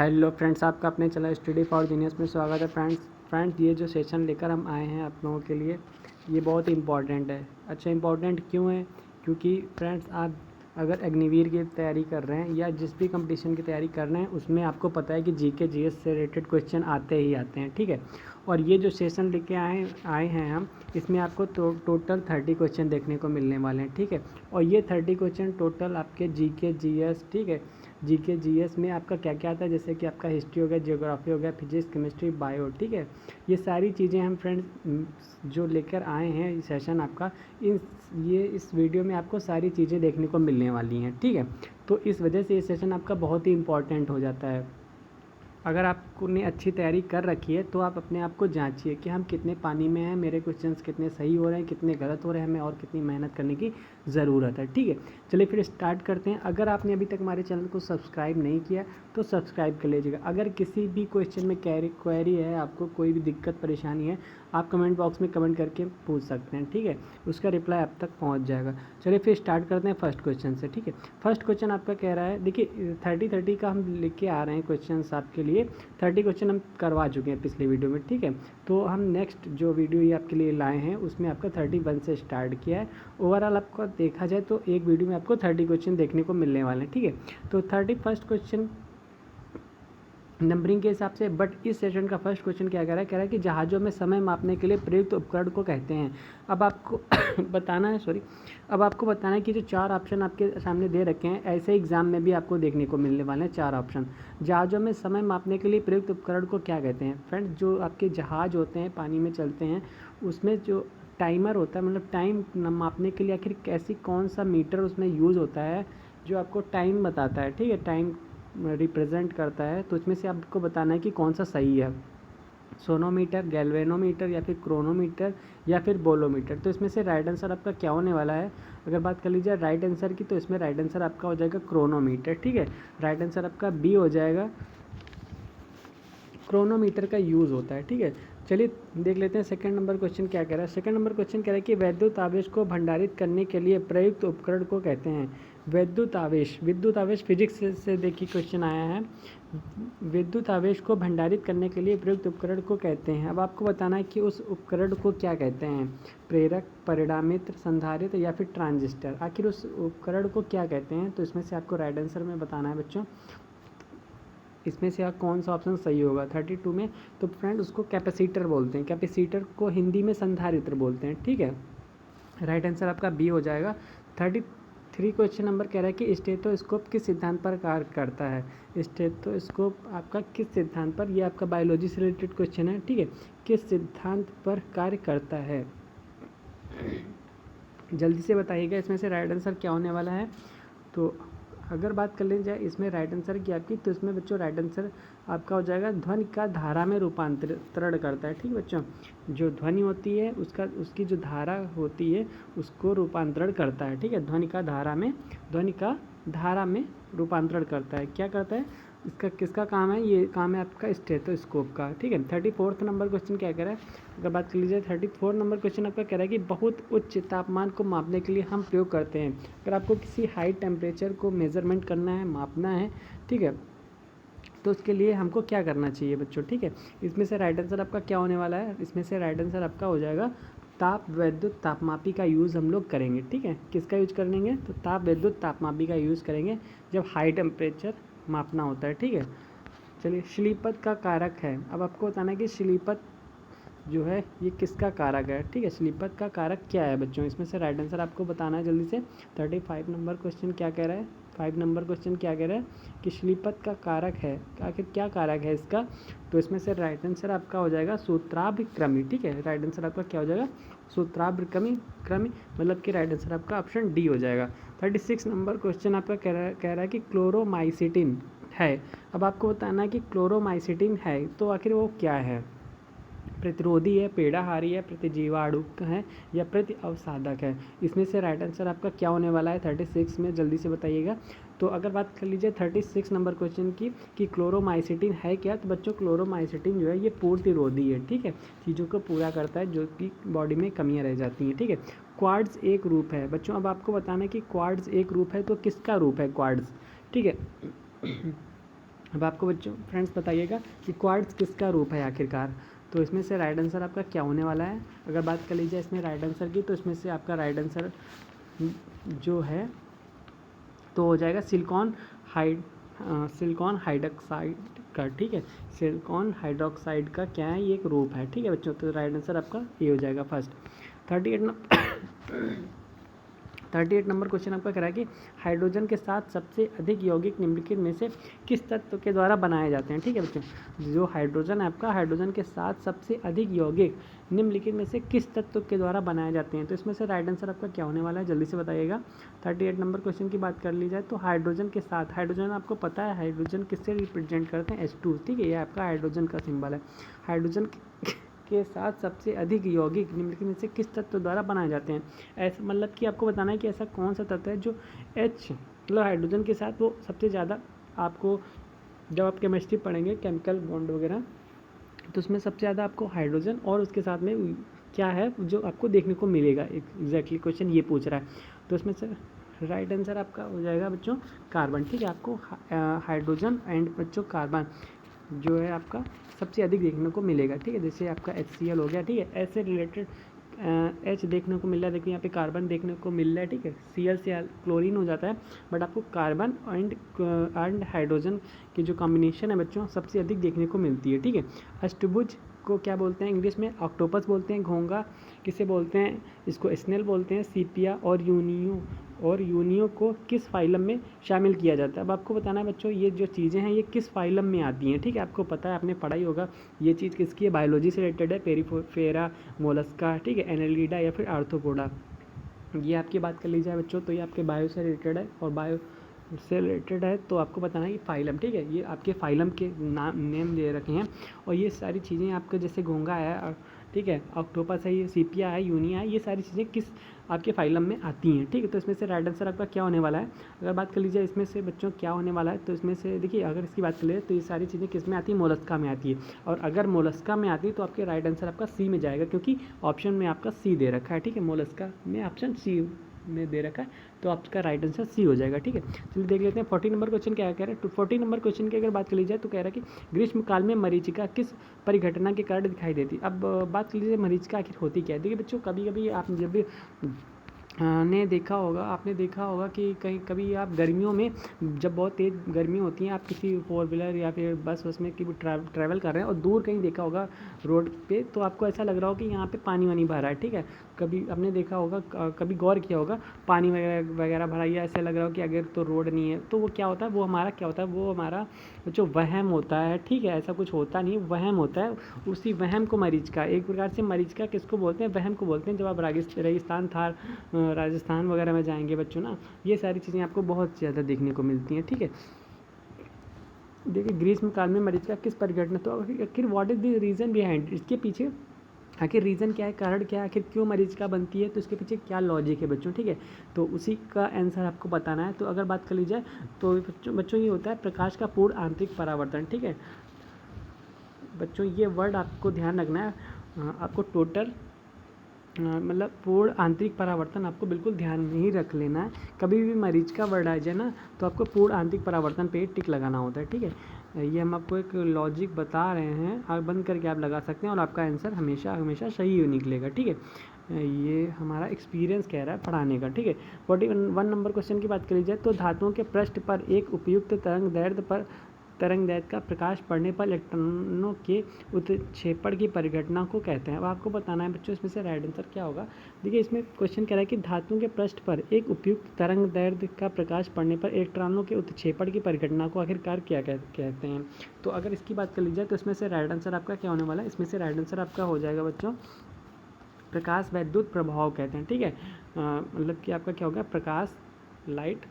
Hello friends, आपका अपने channel study for genius में स्वागत है। फ्रेंड्स ये जो सेशन लेकर हम आए हैं आप लोगों के लिए, ये बहुत ही इम्पॉर्टेंट है। अच्छा, इम्पॉर्टेंट क्यों है? क्योंकि फ्रेंड्स आप अगर अग्निवीर की तैयारी कर रहे हैं या जिस भी कंपटीशन की तैयारी कर रहे हैं, उसमें आपको पता है कि जीके जीएस से रिलेटेड क्वेश्चन आते ही आते हैं, ठीक है। और ये जो सेशन लेके आए हैं हम, इसमें आपको टोटल 30 क्वेश्चन देखने को मिलने वाले हैं, ठीक है। और ये 30 क्वेश्चन टोटल आपके जीके जीएस, ठीक है। जीके जीएस में आपका क्या क्या आता है, जैसे कि आपका हिस्ट्री हो गया, जियोग्राफी हो गया, फिजिक्स, केमिस्ट्री, बायो, ठीक है। ये सारी चीज़ें हम फ्रेंड्स जो लेकर आए हैं सेशन आपका, इस वीडियो में आपको सारी चीज़ें देखने को मिलने वाली हैं, ठीक है। तो इस वजह से ये सेशन आपका बहुत ही इम्पॉर्टेंट हो जाता है। अगर आपने अच्छी तैयारी कर रखी है तो आप अपने आप को जांचिए कि हम कितने पानी में हैं, मेरे क्वेश्चंस कितने सही हो रहे हैं, कितने गलत हो रहे हैं, हमें और कितनी मेहनत करने की ज़रूरत है, ठीक है। चलिए फिर स्टार्ट करते हैं। अगर आपने अभी तक हमारे चैनल को सब्सक्राइब नहीं किया तो सब्सक्राइब कर लीजिएगा। अगर किसी भी क्वेश्चन में क्वेरी है, आपको कोई भी दिक्कत परेशानी है, आप कमेंट बॉक्स में कमेंट करके पूछ सकते हैं, ठीक है। उसका रिप्लाई आप तक पहुँच जाएगा। चलिए फिर स्टार्ट करते हैं फर्स्ट क्वेश्चन से, ठीक है। फर्स्ट क्वेश्चन आपका कह रहा है, देखिए 30 का हम लेके आ रहे हैं क्वेश्चन आपके लिए। 30 क्वेश्चन हम करवा चुके हैं पिछले वीडियो में, ठीक है। तो हम नेक्स्ट जो वीडियो ये आपके लिए लाए हैं उसमें आपका 31 से स्टार्ट किया है। ओवरऑल आपको देखा जाए तो एक वीडियो में आपको 30 क्वेश्चन देखने को मिलने वाले हैं, ठीक है। तो 31st क्वेश्चन नंबरिंग के हिसाब से, बट इस सेशन का फर्स्ट क्वेश्चन क्या कह रहा है कि जहाज़ों में समय मापने के लिए प्रयुक्त उपकरण को कहते हैं। अब आपको बताना है कि जो 4 ऑप्शन आपके सामने दे रखे हैं, ऐसे एग्जाम में भी आपको देखने को मिलने वाले हैं 4 ऑप्शन। जहाज़ों में समय मापने के लिए प्रयुक्त उपकरण को क्या कहते हैं? फ्रेंड्स, जो आपके जहाज़ होते हैं, पानी में चलते हैं, उसमें जो टाइमर होता है, मतलब टाइम मापने के लिए आखिर कौन सा मीटर उसमें यूज़ होता है जो आपको टाइम बताता है, ठीक है, टाइम रिप्रेजेंट करता है। तो इसमें से आपको बताना है कि कौन सा सही है, सोनोमीटर, गैल्वेनोमीटर या फिर क्रोनोमीटर या फिर बोलोमीटर। तो इसमें से राइट आंसर आपका क्या होने वाला है? अगर बात कर लीजिए राइट आंसर की, तो इसमें राइट आंसर आपका हो जाएगा क्रोनोमीटर, ठीक है। राइट आंसर आपका बी हो जाएगा, क्रोनोमीटर का यूज़ होता है, ठीक है। चलिए देख लेते हैं सेकंड नंबर क्वेश्चन क्या कह रहा है। सेकंड नंबर क्वेश्चन कह रहा है कि विद्युत आवेश को भंडारित करने के लिए प्रयुक्त उपकरण को कहते हैं। विद्युत आवेश फिजिक्स से देखिए क्वेश्चन आया है। विद्युत आवेश को भंडारित करने के लिए प्रयुक्त उपकरण को कहते हैं। अब आपको बताना है कि उस उपकरण को क्या कहते हैं, प्रेरक, परिणामित्र, संधारित्र या फिर ट्रांजिस्टर। आखिर उस उपकरण को क्या कहते हैं? तो इसमें से आपको राइट आंसर में बताना है बच्चों। इसमें से आप कौन सा ऑप्शन सही होगा 32 में? तो फ्रेंड उसको कैपेसिटर बोलते हैं, कैपेसिटर को हिंदी में संधारित्र बोलते हैं, ठीक है। राइट आंसर आपका बी हो जाएगा। 33 क्वेश्चन नंबर कह रहा है कि स्टेथोस्कोप किस सिद्धांत पर कार्य करता है। स्टेथोस्कोप आपका किस सिद्धांत पर, ये आपका बायोलॉजी से रिलेटेड क्वेश्चन है, ठीक है। किस सिद्धांत पर कार्य करता है, जल्दी से बताइएगा। इसमें से राइट आंसर क्या होने वाला है? तो अगर बात कर ली जाए इसमें राइट आंसर की आपकी, तो इसमें बच्चों राइट आंसर आपका हो जाएगा ध्वनि का धारा में रूपांतरण करता है, ठीक है बच्चों। जो ध्वनि होती है उसकी जो धारा होती है उसको रूपांतरण करता है, ठीक है। ध्वनि का धारा में रूपांतरण करता है। क्या करता है? इसका किसका काम है? ये काम है आपका स्टेथोस्कोप का, ठीक है। 34 नंबर क्वेश्चन क्या कह रहा है? अगर बात कर लीजिए 34 नंबर क्वेश्चन आपका कह रहा है कि बहुत उच्च तापमान को मापने के लिए हम प्रयोग करते हैं। अगर आपको किसी हाई टेम्परेचर को मेज़रमेंट करना है, मापना है, ठीक है, तो उसके लिए हमको क्या करना चाहिए बच्चों, ठीक है। इसमें से राइट आंसर आपका क्या होने वाला है? इसमें से राइट आंसर आपका हो जाएगा ताप विद्युत तापमापी का यूज़ हम लोग करेंगे, ठीक है। किसका यूज करेंगे? तो ताप विद्युत तापमापी का यूज़ करेंगे जब हाई टेम्परेचर मापना होता है, ठीक है। चलिए, श्लीपत का कारक है। अब आपको बताना है कि श्लीपत जो है ये किसका कारक है, ठीक है। श्लीपत का कारक क्या है बच्चों? इसमें से राइट आंसर आपको बताना है जल्दी से। 35 नंबर क्वेश्चन क्या कह रहा है? 5 नंबर क्वेश्चन क्या कह रहा है कि श्लीपत का कारक है, आखिर क्या कारक है इसका? तो इसमें से राइट आंसर आपका हो जाएगा सूत्राभिक्रमी, ठीक है। राइट आंसर आपका क्या हो जाएगा? सूत्राभिक्रमी, मतलब कि राइट आंसर आपका ऑप्शन डी हो जाएगा। 36 नंबर क्वेश्चन आपका कह रहा है कि क्लोरोमाइसिटिन है। अब आपको बताना है कि क्लोरोमाइसिटिन है तो आखिर वो क्या है? प्रतिरोधी है, पेड़ाहारी है, प्रतिजीवाणुक है या प्रति अवसाधक है। इसमें से राइट आंसर आपका क्या होने वाला है 36 में? जल्दी से बताइएगा। तो अगर बात कर लीजिए 36 नंबर क्वेश्चन की कि क्लोरोमाइसिटिन है क्या, तो बच्चों क्लोरोमाइसिटिन जो है ये पूर्तिरोधी है, ठीक है। चीज़ों को पूरा करता है जो कि बॉडी में कमियाँ रह जाती हैं, ठीक है। क्वार्ट्ज एक रूप है बच्चों। अब आपको बताना है कि क्वार्ट्ज एक रूप है तो किसका रूप है क्वार्ट्ज, ठीक है। अब आपको बच्चों फ्रेंड्स बताइएगा कि क्वार्ट्ज किसका रूप है आखिरकार। तो इसमें से राइट आंसर आपका क्या होने वाला है। अगर बात कर लीजिए इसमें राइट आंसर की, तो इसमें से आपका राइट आंसर जो है तो हो जाएगा सिलिकॉन हाइड्रोक्साइड का। ठीक है, सिलिकॉन हाइड्रोक्साइड का क्या है, ये एक रूप है। ठीक है बच्चों, तो राइट आंसर आपका ये हो जाएगा फर्स्ट। 38 नंबर क्वेश्चन आपका कह रहा है कि हाइड्रोजन के साथ सबसे अधिक यौगिक निम्नलिखित में से किस तत्व के द्वारा बनाए जाते हैं। ठीक है बच्चों, जो हाइड्रोजन है आपका, हाइड्रोजन के साथ सबसे अधिक यौगिक निम्नलिखित में से किस तत्व के द्वारा बनाए जाते हैं। तो इसमें से राइट आंसर आपका क्या होने वाला है, जल्दी से बताइएगा। 38 नंबर क्वेश्चन की बात कर ली जाए तो हाइड्रोजन के साथ, हाइड्रोजन आपको पता है हाइड्रोजन किससे रिप्रेजेंट करते हैं, H2। ठीक है, ये आपका हाइड्रोजन का सिंबल है। हाइड्रोजन के साथ सबसे अधिक यौगिक निम्नलिखित में से किस तत्व द्वारा बनाए जाते हैं। ऐसा मतलब कि आपको बताना है कि ऐसा कौन सा तत्व है जो H मतलब हाइड्रोजन के साथ वो सबसे ज़्यादा, आपको जब आप केमिस्ट्री पढ़ेंगे केमिकल बॉन्ड वगैरह, तो उसमें सबसे ज़्यादा आपको हाइड्रोजन और उसके साथ में क्या है जो आपको देखने को मिलेगा। एग्जैक्टली क्वेश्चन ये पूछ रहा है। तो इसमें से राइट आंसर आपका हो जाएगा बच्चों कार्बन। ठीक है, आपको हाइड्रोजन एंड बच्चों कार्बन जो है आपका सबसे अधिक देखने को मिलेगा। ठीक है, जैसे आपका HCl हो गया। ठीक है, ऐसे रिलेटेड H देखने को मिल रहा है, देखिए यहाँ पे कार्बन देखने को मिल रहा है। ठीक है, Cl से क्लोरीन हो जाता है, बट आपको कार्बन एंड हाइड्रोजन की जो कॉम्बिनेशन है बच्चों सबसे अधिक देखने को मिलती है। ठीक है, अष्टभुज को क्या बोलते हैं इंग्लिश में, ऑक्टोपस बोलते हैं। घोंगा किसे बोलते हैं, इसको स्नेल बोलते हैं। सीपिया और यूनियो को किस फाइलम में शामिल किया जाता है। अब आपको बताना है बच्चों ये जो चीज़ें हैं ये किस फाइलम में आती हैं। ठीक है, आपको पता है, आपने पढ़ा ही होगा ये चीज़ किसकी है, बायोलॉजी से रिलेटेड है। पेरिफेरा, मोलस्का, ठीक है, एनेलिडा या फिर आर्थ्रोपोडा। ये आपकी बात कर ली जाए बच्चों तो ये आपके बायो से रिलेटेड है, और बायो से रिलेटेड है तो आपको बताना है कि फाइलम। ठीक है, ये आपके फाइलम के नेम दे रखे हैं, और ये सारी चीज़ें आपके जैसे घोंगा है, ठीक है, ऑक्टोपस है, ये सीपिया है, यूनिया है, ये सारी चीज़ें किस आपके फाइलम में आती हैं। ठीक है, तो इसमें से राइट आंसर आपका क्या होने वाला है। अगर बात कर लीजिए इसमें से बच्चों क्या होने वाला है, तो इसमें से देखिए अगर इसकी बात कर ले तो ये सारी चीज़ें किस में आती है, मोलस्का में आती है। और अगर मोलस्का में आती है तो आपके राइट आंसर आपका सी में जाएगा, क्योंकि ऑप्शन में आपका सी दे रखा है। ठीक है, मोलस्का में ऑप्शन सी में दे रखा है, तो आपका राइट आंसर सी हो जाएगा। ठीक है, चलिए देख लेते हैं 40 नंबर क्वेश्चन क्या कह रहा है। तो 40 नंबर क्वेश्चन की अगर बात कर ली जाए तो कह रहा है कि ग्रीष्म काल में मरीचिका किस परिघटना के कारण दिखाई देती। अब बात कर लीजिए मरीचिका आखिर होती क्या है। देखिए बच्चों, कभी कभी आप जब भी आपने देखा होगा कि कहीं कभी आप गर्मियों में जब बहुत तेज़ गर्मी होती है, आप किसी 4 व्हीलर या फिर बस में कि ट्रैवल कर रहे हैं और दूर कहीं देखा होगा रोड पे, तो आपको ऐसा लग रहा हो कि यहाँ पे पानी वानी भरा है। ठीक है, कभी आपने देखा होगा, कभी गौर किया होगा, पानी वगैरह भरा, या ऐसा लग रहा हो कि अगर तो रोड नहीं है, तो वो क्या होता है, वो हमारा क्या होता है, वो हमारा जो वहम होता है। ठीक है, ऐसा कुछ होता नहीं, वहम होता है। उसी वहम को मरीचिका, एक प्रकार से मरीचिका किसको बोलते हैं, वहम को बोलते हैं। जब आप रेगिस्तान थार राजस्थान वगैरह में जाएंगे बच्चों ना, ये सारी चीज़ें आपको बहुत ज़्यादा देखने को मिलती हैं। ठीक है, देखिए ग्रीष्म काल में मरीचिका किस परिघटना, तो आखिर what is the reason behind, इसके पीछे आखिर रीज़न क्या है, कारण क्या है, आखिर क्यों मरीचिका बनती है, तो इसके पीछे क्या लॉजिक है बच्चों। ठीक है, तो उसी का आंसर आपको बताना है। तो अगर बात कर ली जाए तो बच्चों ये होता है प्रकाश का पूर्ण आंतरिक परावर्तन। ठीक है बच्चों, ये वर्ड आपको ध्यान रखना है, आपको टोटल मतलब पूर्ण आंतरिक परावर्तन आपको बिल्कुल ध्यान में ही रख लेना है। कभी भी मरीचिका वर्ड आ जाए ना तो आपको पूर्ण आंतरिक परावर्तन पे टिक लगाना होता है। ठीक है, ये हम आपको एक लॉजिक बता रहे हैं, आँख बंद करके आप लगा सकते हैं और आपका आंसर हमेशा हमेशा सही ही निकलेगा। ठीक है, ये हमारा एक्सपीरियंस कह रहा है पढ़ाने का। ठीक है, 41 नंबर क्वेश्चन की बात करी जाए तो धातुओं के पृष्ठ पर एक उपयुक्त तरंगदैर्ध्य का प्रकाश पड़ने पर इलेक्ट्रॉनों के उत्क्षेपण की परिघटना को कहते हैं। अब आपको बताना है बच्चों इसमें से राइट आंसर क्या होगा। देखिए इसमें क्वेश्चन कह रहा है कि धातुओं के पृष्ठ पर एक उपयुक्त तरंगदैर्ध्य का प्रकाश पड़ने पर इलेक्ट्रॉनों के उत्क्षेपण की परिघटना को आखिरकार क्या कहते हैं। तो अगर इसकी बात कर ली जाए तो इसमें से राइट आंसर आपका क्या होने वाला है, इसमें से राइट आंसर आपका हो जाएगा बच्चों प्रकाश वैद्युत प्रभाव कहते हैं। ठीक है, मतलब कि आपका क्या होगा, प्रकाश लाइट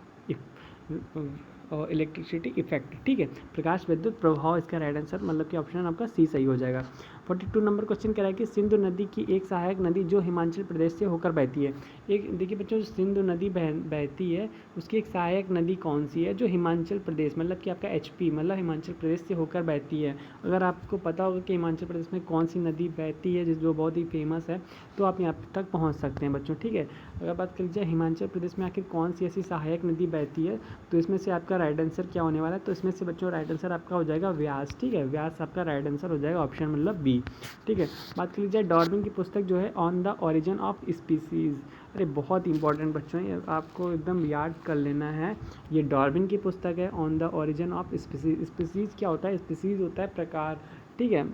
और इलेक्ट्रिसिटी इफेक्ट। ठीक है, प्रकाश विद्युत प्रभाव इसका राइट आंसर, मतलब कि ऑप्शन आपका सी सही हो जाएगा। 42 नंबर क्वेश्चन कह रहा है कि सिंधु नदी की एक सहायक नदी जो हिमाचल प्रदेश से होकर बहती है। एक देखिए बच्चों, जो सिंधु नदी बहती है उसकी एक सहायक नदी कौन सी है जो हिमाचल प्रदेश मतलब कि आपका HP मतलब हिमाचल प्रदेश से होकर बहती है। अगर आपको पता होगा कि हिमाचल प्रदेश में कौन सी नदी बहती है जो बहुत ही फेमस है, तो आप यहाँ तक पहुँच सकते हैं बच्चों, ठीक है। अगर बात कर लीजिए हिमाचल प्रदेश में आखिर कौन सी ऐसी सहायक नदी बहती है, तो इसमें से आपका राइट आंसर क्या होने वाला है, तो इसमें से बच्चों राइट आंसर आपका हो जाएगा व्यास, ठीक है। व्यास आपका राइट आंसर हो जाएगा, ऑप्शन मतलब बी, ठीक है। बात कर लीजिए डार्विन की पुस्तक जो है on the origin of species, अरे बहुत इंपॉर्टेंट बच्चों, ये आपको एकदम याद कर लेना है। ये डार्विन की पुस्तक है on the origin of species. Species क्या होता है, स्पीसीज़ होता है प्रकार, ठीक है,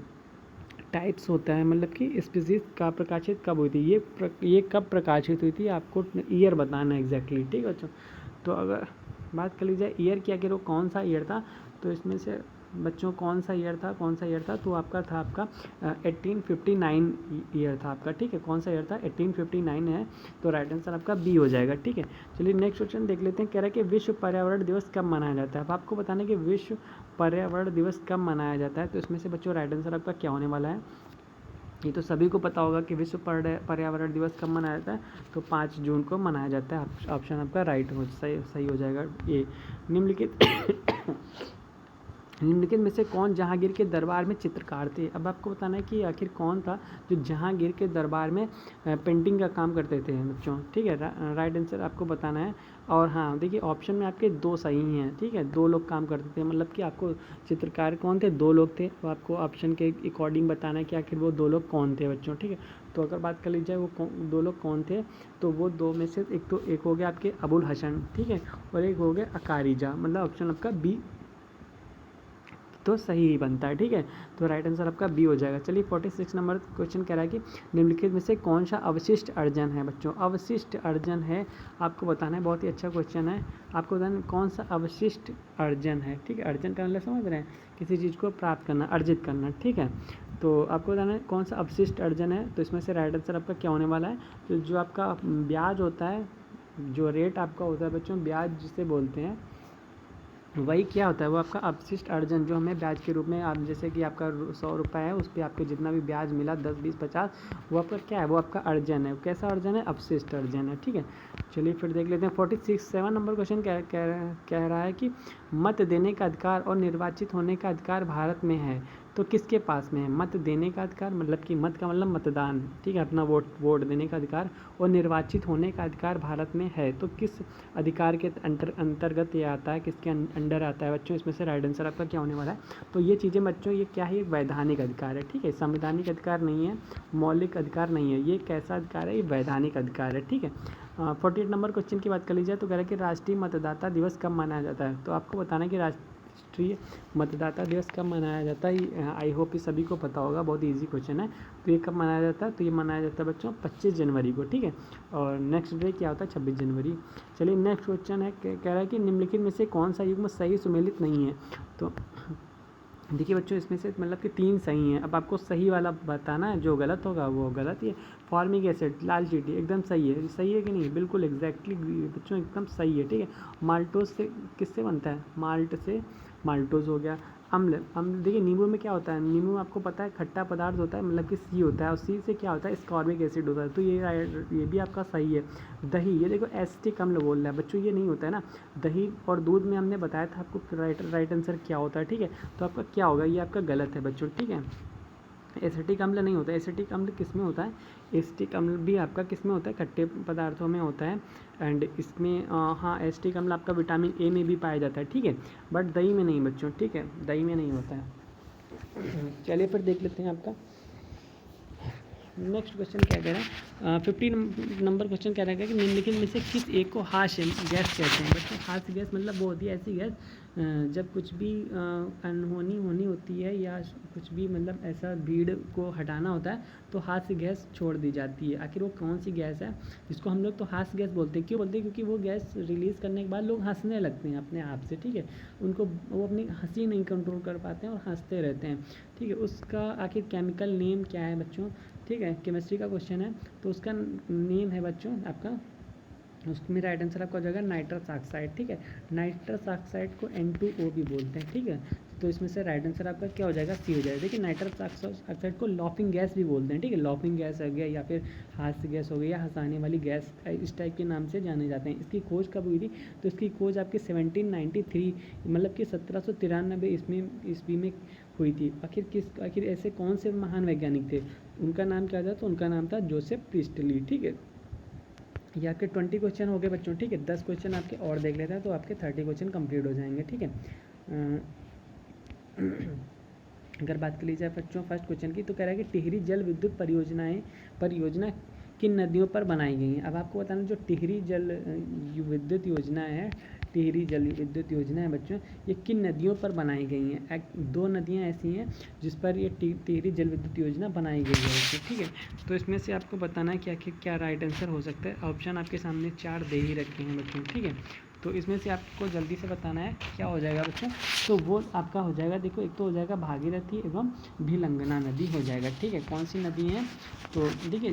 टाइप्स होता है, मतलब कि स्पीसीज का प्रकाशित कब हुई थी, ये कब प्रकाशित हुई थी, आपको ईयर बताना है एग्जैक्टली, ठीक है बच्चों। तो अगर बात कर ली जाए ईयर की, आखिर वो कौन सा ईयर था, तो इसमें से बच्चों कौन सा ईयर था, तो आपका था आपका 1859 ईयर था आपका, ठीक है। कौन सा ईयर था, 1859 है, तो राइट आंसर आपका बी हो जाएगा, ठीक है। चलिए नेक्स्ट क्वेश्चन देख लेते हैं। कह रहा है कि विश्व पर्यावरण दिवस कब मनाया जाता है। अब आपको बताना है कि विश्व पर्यावरण दिवस कब मनाया जाता है, तो इसमें से बच्चों राइट आंसर आपका क्या होने वाला है। ये तो सभी को पता होगा कि विश्व पर्यावरण दिवस कब मनाया जाता है, तो 5 जून को मनाया जाता है। ऑप्शन आपका राइट सही हो जाएगा ये। निम्नलिखित में से कौन जहांगीर के दरबार में चित्रकार थे। अब आपको बताना है कि आखिर कौन था जो जहांगीर के दरबार में पेंटिंग का काम करते थे बच्चों, ठीक है। राइट आंसर आपको बताना है। और हाँ देखिए ऑप्शन में आपके 2 सही हैं, ठीक है, 2 लोग काम करते थे, मतलब कि आपको चित्रकार कौन थे, 2 लोग थे, तो आपको ऑप्शन के अकॉर्डिंग बताना है कि आखिर वो 2 लोग कौन थे बच्चों, ठीक है। तो अगर बात कर ली जाए वो 2 लोग कौन थे, तो वो 2 में से एक हो गया आपके अबुल हसन, ठीक है, और एक हो गया अकारिजा, मतलब ऑप्शन आपका बी तो सही ही बनता है, ठीक है। तो राइट आंसर आपका बी हो जाएगा। चलिए 46 नंबर क्वेश्चन कह रहा है कि निम्नलिखित में से कौन सा अवशिष्ट अर्जन है बच्चों। अवशिष्ट अर्जन है, आपको बताना है, बहुत ही अच्छा क्वेश्चन है। आपको बताना है कौन सा अवशिष्ट अर्जन है, ठीक है। अर्जन का मतलब समझ रहे हैं, किसी चीज़ को प्राप्त करना, अर्जित करना, ठीक है। तो आपको बताना है कौन सा अवशिष्ट अर्जन है, तो इसमें से राइट आंसर आपका क्या होने वाला है। तो जो आपका ब्याज होता है, जो रेट आपका होता है बच्चों, ब्याज जिसे बोलते हैं, वही क्या होता है, वो आपका अवशिष्ट अर्जन जो हमें ब्याज के रूप में, आप जैसे कि आपका 100 रुपये है, उस पर आपको जितना भी ब्याज मिला 10, 20, 50, वो आपका क्या है, वो आपका अर्जन है। कैसा अर्जन है, अवशिष्ट अर्जन है, ठीक है। चलिए फिर देख लेते हैं 47 नंबर क्वेश्चन कह रहा है कि मत देने का अधिकार और निर्वाचित होने का अधिकार भारत में है, तो किसके पास में है। मत देने का अधिकार मतलब कि मत का मतलब मतदान, ठीक है, अपना वोट देने का अधिकार, और निर्वाचित होने का अधिकार भारत में है, तो किस अधिकार के अंतर्गत ये आता है, किसके अंडर आता है बच्चों। इसमें से राइट आंसर आपका क्या होने वाला है। तो ये चीज़ें बच्चों, ये क्या है, एक वैधानिक अधिकार है, ठीक है, संवैधानिक अधिकार नहीं है, मौलिक अधिकार नहीं है, ये कैसा अधिकार है, ये वैधानिक अधिकार है, ठीक है। 48 नंबर क्वेश्चन की बात कर ली जाए तो कह रहा है कि राष्ट्रीय मतदाता दिवस कब मनाया जाता है। तो आपको बताना है कि राष्ट्रीय मतदाता दिवस कब मनाया जाता है। आई होप ये सभी को पता होगा, बहुत इजी क्वेश्चन है। तो ये कब मनाया जाता है, तो ये मनाया जाता है बच्चों 25 जनवरी को, ठीक है। और नेक्स्ट डे क्या होता है, 26 जनवरी। चलिए नेक्स्ट क्वेश्चन है, कह रहा है कि निम्नलिखित में से कौन सा युग्म सही सुमेलित नहीं है। तो देखिए बच्चों इसमें से मतलब कि 3 सही हैं। अब आपको सही वाला बताना है, जो गलत होगा वो गलत ही है। फॉर्मिक एसिड, लाल चींटी, एकदम सही है कि नहीं, बिल्कुल एग्जैक्टली बच्चों एकदम सही है, ठीक है। माल्टोज से किससे बनता है, माल्ट से माल्टोज हो गया। अम्ल देखिए नींबू में क्या होता है, नींबू में आपको पता है खट्टा पदार्थ होता है, मतलब कि सी होता है, और सी से क्या होता है, स्कॉर्बिक एसिड होता है, तो ये भी आपका सही है। दही, ये देखो एसिटिक अम्ल बोल रहा है बच्चों, ये नहीं होता है ना। दही और दूध में हमने बताया था आपको राइट आंसर क्या होता है, ठीक है। तो आपका क्या होगा, ये आपका गलत है बच्चों, ठीक है। एसिटिक अम्ल नहीं होता है। एसिटिक अम्ल किस में होता है, एसिटिक अम्ल भी आपका किस में होता है, खट्टे पदार्थों में होता है। एंड इसमें हाँ एसिटिक अम्ल आपका विटामिन ए में भी पाया जाता है, ठीक है, बट दही में नहीं बच्चों, ठीक है, दही में नहीं होता है। चलिए फिर देख लेते हैं आपका नेक्स्ट क्वेश्चन क्या कह रहा है। 15 नंबर क्वेश्चन कह रहा है कि निम्नलिखित में से किस एक को हास्य गैस कहते हैं बच्चों। हास्य गैस मतलब वो होती है ऐसी गैस जब कुछ भी अनहोनी होनी होती है, या कुछ भी मतलब ऐसा भीड़ को हटाना होता है, तो हास्य गैस छोड़ दी जाती है। आखिर वो कौन सी गैस है जिसको हम लोग तो हास्य गैस बोलते हैं। क्यों बोलते हैं, क्योंकि वो गैस रिलीज़ करने के बाद लोग हंसने लगते हैं अपने आप से, ठीक है, उनको वो अपनी हंसी नहीं कंट्रोल कर पाते हैं और हंसते रहते हैं, ठीक है। उसका आखिर केमिकल नेम क्या है बच्चों, ठीक है, केमिस्ट्री का क्वेश्चन है, तो उसका नेम है बच्चों आपका उसमें राइट आंसर आपका हो जाएगा नाइट्रस ऑक्साइड। ठीक है, नाइट्रस ऑक्साइड को N2O भी बोलते हैं। ठीक है, तो इसमें से राइट आंसर आपका क्या हो जाएगा, सी हो जाएगा। देखिए नाइट्रस ऑक्साइड को लॉफिंग गैस भी बोलते हैं। ठीक है, लॉफिंग गैस हो गया या फिर हास्य गैस हो गई या हंसाने वाली गैस, इस टाइप के नाम से जाने जाते हैं। इसकी खोज कब हुई थी, तो इसकी खोज आपकी 1793 मतलब कि 1793 ईस्वी में हुई थी। आखिर ऐसे कौन से महान वैज्ञानिक थे, उनका नाम क्या था, तो उनका नाम था जोसेफ प्रिस्टली। ठीक है, ये आपके 20 क्वेश्चन हो गए बच्चों। ठीक है, 10 क्वेश्चन आपके और देख लेते हैं तो आपके 30 क्वेश्चन कंप्लीट हो जाएंगे। ठीक है, अगर बात कर ली जाए बच्चों फर्स्ट क्वेश्चन की, तो कह रहा है कि टिहरी जल विद्युत परियोजना किन नदियों पर बनाई गई हैं। अब आपको बताना जो टिहरी जल विद्युत योजना है, टिहरी जल विद्युत योजना है बच्चों, ये किन नदियों पर बनाई गई हैं। दो नदियां ऐसी हैं जिस पर ये टिहरी जल विद्युत योजना बनाई गई है बच्चों। ठीक है, तो इसमें से आपको बताना है क्या राइट आंसर हो सकता है। ऑप्शन आपके सामने 4 दे ही रखे हैं बच्चों। ठीक है, तो इसमें से आपको जल्दी से बताना है क्या हो जाएगा बच्चों। तो वो आपका हो जाएगा, देखो एक तो हो जाएगा भागीरथी एवं भिलंगना नदी हो जाएगा। ठीक है, कौन सी नदी है, तो देखिए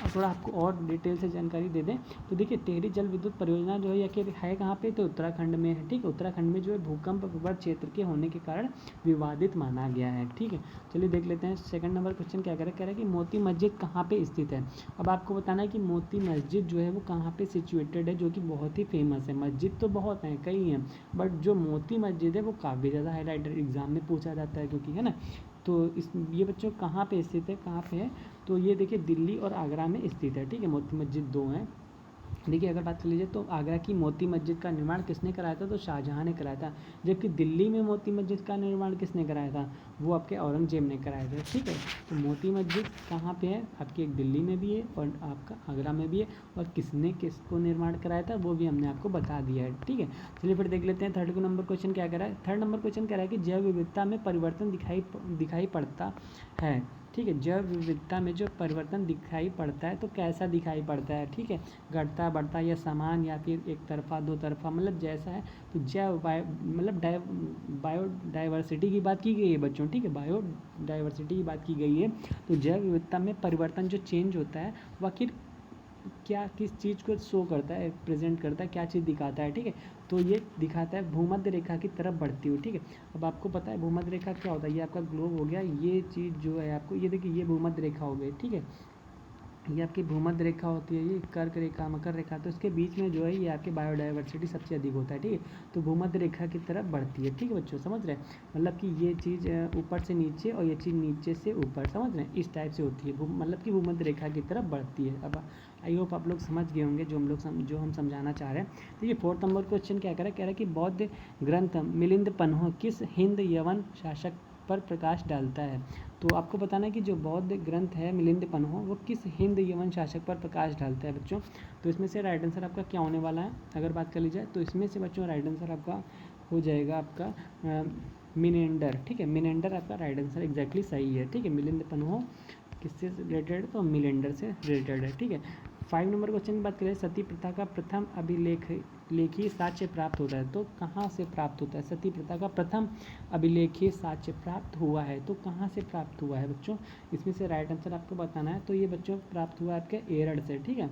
थोड़ा आपको और डिटेल से जानकारी दे दें तो देखिए टिहरी जल विद्युत परियोजना जो है यह है कहाँ पे, तो उत्तराखंड में है। ठीक है, उत्तराखंड में जो है भूकंप प्रवण क्षेत्र के होने के कारण विवादित माना गया है। ठीक है, चलिए देख लेते हैं सेकंड नंबर क्वेश्चन क्या कह रहा है कि मोती मस्जिद कहाँ पे स्थित है। अब आपको बताना है कि मोती मस्जिद जो है वो कहाँ पे सिचुएटेड है, जो कि बहुत ही फेमस है। मस्जिद तो बहुत हैं, कई हैं, बट जो मोती मस्जिद है वो काफ़ी ज़्यादा हाईलाइटेड एग्जाम में पूछा जाता है, क्योंकि है ना। तो ये बच्चों कहाँ पे स्थित है, कहाँ पे है, तो ये देखिए दिल्ली और आगरा में स्थित है। ठीक है, मोती मस्जिद 2 हैं। देखिए अगर बात कर लीजिए तो आगरा की मोती मस्जिद का निर्माण किसने कराया था, तो शाहजहाँ ने कराया था। जबकि दिल्ली में मोती मस्जिद का निर्माण किसने कराया था, वो आपके औरंगजेब ने कराया था। ठीक है, तो मोती मस्जिद कहाँ पे है, आपकी एक दिल्ली में भी है और आपका आगरा में भी है, और किसको निर्माण कराया था वो भी हमने आपको बता दिया है। ठीक है, चलिए फिर देख लेते हैं थर्ड नंबर क्वेश्चन क्या कह रहा है। थर्ड नंबर क्वेश्चन कह रहा है कि जैव विविधता में परिवर्तन दिखाई पड़ता है। ठीक है, जैव विविधता में जो परिवर्तन दिखाई पड़ता है तो कैसा दिखाई पड़ता है। ठीक है, घटता बढ़ता या समान या फिर एक तरफा दो तरफा, मतलब जैसा है। तो मतलब बायोडाइवर्सिटी की बात की गई है बच्चों। ठीक है, बायोडाइवर्सिटी की बात की गई है। तो जैव विविधता में परिवर्तन जो चेंज होता है वो आखिर क्या किस चीज़ को शो करता है, प्रेजेंट करता है, क्या चीज़ दिखाता है। ठीक है, तो ये दिखाता है भूमध्य रेखा की तरफ बढ़ती हुई। ठीक है, अब आपको पता है भूमध्य रेखा क्या होता है, ये आपका ग्लोब हो गया, ये चीज़ जो है आपको ये देखिए ये भूमध्य रेखा हो गई। ठीक है, ये आपकी भूमध्य रेखा होती है, ये कर्क रेखा, मकर रेखा, तो इसके बीच में जो है ये आपकी बायोडाइवर्सिटी सबसे अधिक होता है। ठीक है, तो भूमध्य रेखा की तरफ बढ़ती है। ठीक है बच्चों, समझ रहे हैं, मतलब कि ये चीज़ ऊपर से नीचे और ये चीज़ नीचे से ऊपर, समझ रहे हैं, इस टाइप से होती है, मतलब कि भूमध्य रेखा की तरफ बढ़ती है। अब आई होप आप लोग समझ गए होंगे जो हम समझाना चाह रहे हैं। देखिए फोर्थ नंबर क्वेश्चन क्या कह रहा है कि बौद्ध ग्रंथ मिलिंद पन्हों किस हिंद यवन शासक पर प्रकाश डालता है। तो आपको बताना है कि जो बौद्ध ग्रंथ है मिलिंद पन्हों वो किस हिंद यवन शासक पर प्रकाश डालता है बच्चों। तो इसमें से राइट आंसर आपका क्या होने वाला है, अगर बात कर ली जाए तो इसमें से बच्चों राइट आंसर आपका हो जाएगा आपका मिनेंडर। ठीक है, मिनेंडर आपका राइट आंसर एग्जैक्टली सही है। ठीक है, मिलिंद पन्हों किससे रिलेटेड, तो मिलेंडर से रिलेटेड है। ठीक है, 5 नंबर क्वेश्चन की बात करें, सती प्रथा का प्रथम अभिलेखी साक्ष्य प्राप्त होता है तो कहाँ से प्राप्त होता है। सती प्रथा का प्रथम अभिलेखी साक्ष्य प्राप्त हुआ है तो कहाँ से प्राप्त हुआ है बच्चों। इसमें से राइट आंसर आपको बताना है, तो ये बच्चों प्राप्त हुआ है आपके एरड़ से। ठीक है,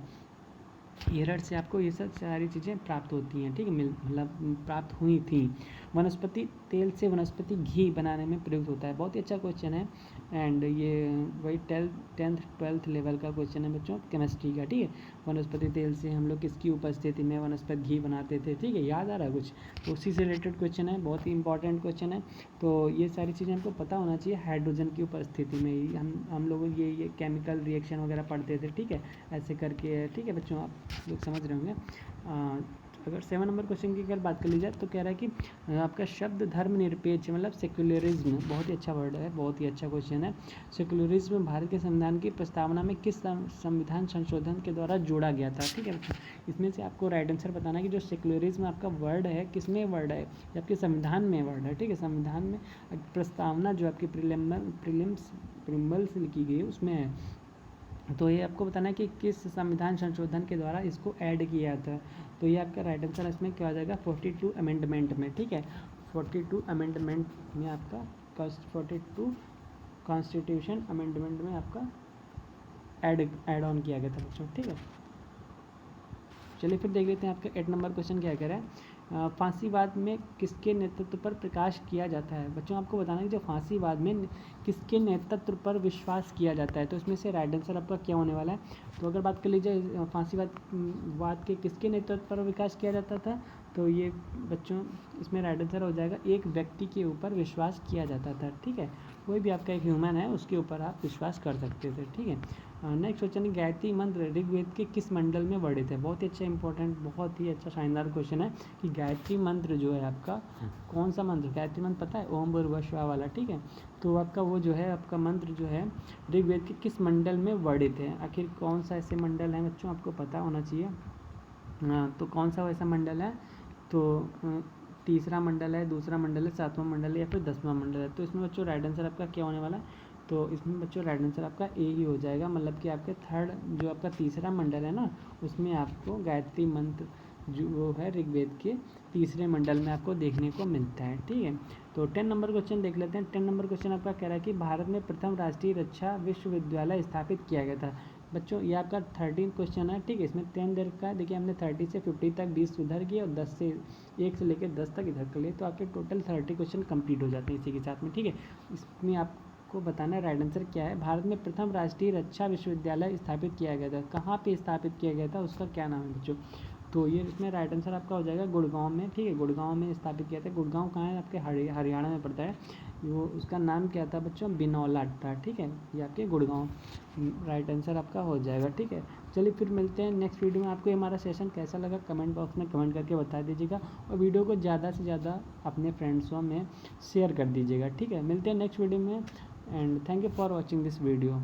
एरड़ से आपको ये सब सारी चीज़ें प्राप्त होती हैं। ठीक है, मतलब प्राप्त हुई थी। वनस्पति तेल से वनस्पति घी बनाने में प्रयुक्त होता है, बहुत ही अच्छा क्वेश्चन है। एंड ये वही 10th-12th लेवल का क्वेश्चन है बच्चों केमिस्ट्री का। ठीक है, वनस्पति तेल से हम लोग किसकी उपस्थिति में वनस्पति घी बनाते थे। ठीक है, याद आ रहा है कुछ, तो उसी से रिलेटेड क्वेश्चन है, बहुत ही इंपॉर्टेंट क्वेश्चन है। तो ये सारी चीज़ें हमको पता होना चाहिए, हाइड्रोजन की उपस्थिति में ही हम लोग ये केमिकल रिएक्शन वगैरह पढ़ते थे। ठीक है, ऐसे करके। ठीक है बच्चों, आप लोग समझ रहे होंगे। अगर 7 नंबर क्वेश्चन की अगर बात कर ली जाए तो कह रहा है कि आपका शब्द धर्मनिरपेक्ष मतलब सेक्युलरिज्म, बहुत ही अच्छा वर्ड है, बहुत ही अच्छा क्वेश्चन है। सेक्युलरिज्म भारत के संविधान की प्रस्तावना में किस संविधान संशोधन के द्वारा जोड़ा गया था। ठीक है बच्चों, इसमें से आपको राइट आंसर बताना है कि जो सेक्युलरिज्म आपका वर्ड है किस में वर्ड है, ये आपके संविधान में वर्ड है। ठीक है, संविधान में प्रस्तावना जो आपकी प्रिलिम्बल से लिखी गई है उसमें है। तो ये आपको बताना है कि किस संविधान संशोधन के द्वारा इसको ऐड किया था। तो ये आपका राइट आंसर इसमें क्या हो जाएगा, 42 अमेंडमेंट में। ठीक है, 42 अमेंडमेंट में आपका 42 कॉन्स्टिट्यूशन अमेंडमेंट में आपका ऐड ऑन किया गया था बच्चों। ठीक है, चलिए फिर देख लेते हैं आपका 8 नंबर क्वेश्चन क्या कह रहा है। फांसीवाद में किसके नेतृत्व पर प्रकाश किया जाता है। बच्चों आपको बताना है कि जो फांसीवाद में किसके नेतृत्व पर विश्वास किया जाता है, तो इसमें से राइट आंसर आपका क्या होने वाला है। तो अगर बात कर लीजिए फांसीवाद के किसके नेतृत्व पर विकास किया जाता था, तो ये बच्चों इसमें राइट आंसर हो जाएगा एक व्यक्ति के ऊपर विश्वास किया जाता था। ठीक है, कोई भी आपका एक ह्यूमन है उसके ऊपर आप विश्वास कर सकते थे। ठीक है, नेक्स्ट क्वेश्चन है गायत्री मंत्र ऋग्वेद के किस मंडल में वर्णित है। बहुत ही अच्छा इंपॉर्टेंट, बहुत ही अच्छा शानदार क्वेश्चन है कि गायत्री मंत्र जो है आपका कौन सा मंत्र, गायत्री मंत्र पता है, ओम भूर्भुवः स्वः वाला। ठीक है, तो आपका वो जो है आपका मंत्र जो है ऋग्वेद के किस मंडल में वर्णित है। आखिर कौन सा ऐसे मंडल है बच्चों, आपको पता होना चाहिए। तो कौन सा वैसा मंडल है, तो तीसरा मंडल है, दूसरा मंडल है, सातवां मंडल है या फिर 10वां मंडल है। तो इसमें बच्चों राइट आंसर आपका क्या होने वाला है, तो इसमें बच्चों राइट आंसर आपका ए ही हो जाएगा। मतलब कि आपके थर्ड जो आपका तीसरा मंडल है ना, उसमें आपको गायत्री मंत्र जो वो है ऋग्वेद के तीसरे मंडल में आपको देखने को मिलता है। ठीक है, तो 10 नंबर क्वेश्चन देख लेते हैं। 10 नंबर क्वेश्चन आपका कह रहा है कि भारत में प्रथम राष्ट्रीय रक्षा विश्वविद्यालय स्थापित किया गया था। बच्चों ये आपका 13 क्वेश्चन है। ठीक है, इसमें 10 दे रखा है। देखिए हमने 30 से 50 तक 20 उधर किए और 1 से लेकर 10 तक इधर कर लिए, तो आपके टोटल 30 क्वेश्चन कंप्लीट हो जाते हैं इसी के साथ में। ठीक है, इसमें आपको बताना है राइट आंसर क्या है। भारत में प्रथम राष्ट्रीय रक्षा विश्वविद्यालय स्थापित किया गया था, कहाँ पे स्थापित किया गया था, उसका क्या नाम है बच्चों। तो ये इसमें राइट आंसर आपका हो जाएगा गुड़गांव में। ठीक है, गुड़गांव में स्थापित किया था। गुड़गांव कहाँ है, आपके हरियाणा में पड़ता है। वो उसका नाम क्या था बच्चों, बिनौला था। ठीक है, ये आपके गुड़गांव राइट आंसर आपका हो जाएगा। ठीक है, चलिए फिर मिलते हैं नेक्स्ट वीडियो में। आपको हमारा सेशन कैसा लगा कमेंट बॉक्स में कमेंट करके बता दीजिएगा, और वीडियो को ज़्यादा से ज़्यादा अपने फ्रेंड्सों में शेयर कर दीजिएगा। ठीक है, मिलते हैं नेक्स्ट वीडियो में, and thank you for watching this video.